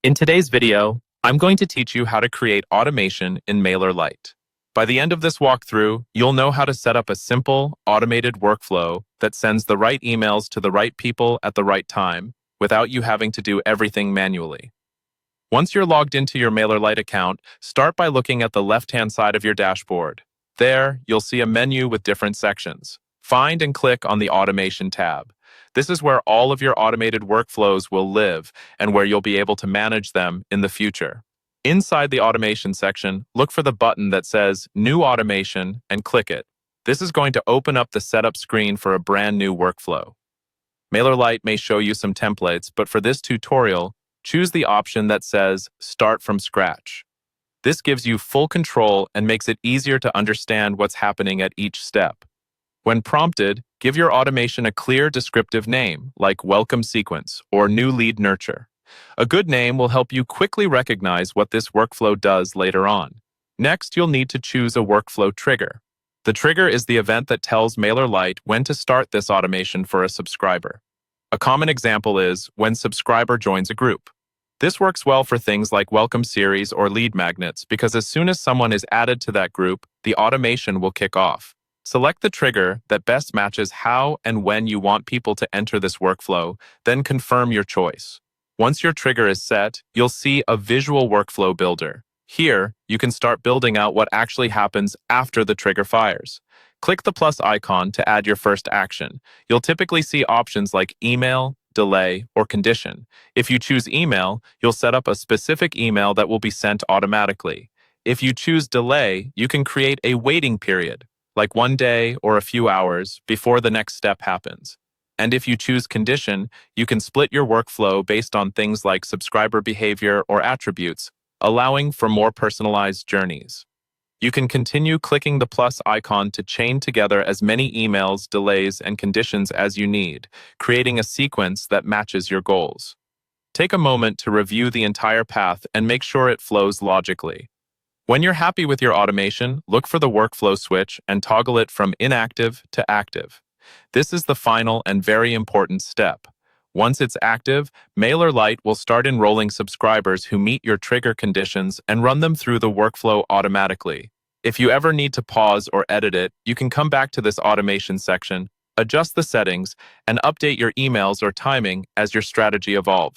In today's video, I'm going to teach you how to create automation in Mailerlite. By the end of this walkthrough, you'll know how to set up a simple, automated workflow that sends the right emails to the right people at the right time without you having to do everything manually. Once you're logged into your Mailerlite account, start by looking at the left-hand side of your dashboard. There, you'll see a menu with different sections. Find and click on the Automation tab. This is where all of your automated workflows will live and where you'll be able to manage them in the future. Inside the Automation section, look for the button that says New Automation and click it. This is going to open up the setup screen for a brand new workflow. Mailerlite may show you some templates, but for this tutorial, choose the option that says Start from Scratch. This gives you full control and makes it easier to understand what's happening at each step. When prompted, give your automation a clear descriptive name, like Welcome Sequence or New Lead Nurture. A good name will help you quickly recognize what this workflow does later on. Next, you'll need to choose a workflow trigger. The trigger is the event that tells Mailerlite when to start this automation for a subscriber. A common example is when subscriber joins a group. This works well for things like welcome series or lead magnets because as soon as someone is added to that group, the automation will kick off. Select the trigger that best matches how and when you want people to enter this workflow, then confirm your choice. Once your trigger is set, you'll see a visual workflow builder. Here, you can start building out what actually happens after the trigger fires. Click the plus icon to add your first action. You'll typically see options like email, delay, or condition. If you choose email, you'll set up a specific email that will be sent automatically. If you choose delay, you can create a waiting period, like 1 day or a few hours before the next step happens. And if you choose condition, you can split your workflow based on things like subscriber behavior or attributes, allowing for more personalized journeys. You can continue clicking the plus icon to chain together as many emails, delays, and conditions as you need, creating a sequence that matches your goals. Take a moment to review the entire path and make sure it flows logically. When you're happy with your automation, look for the workflow switch and toggle it from inactive to active. This is the final and very important step. Once it's active, Mailerlite will start enrolling subscribers who meet your trigger conditions and run them through the workflow automatically. If you ever need to pause or edit it, you can come back to this automation section, adjust the settings, and update your emails or timing as your strategy evolves.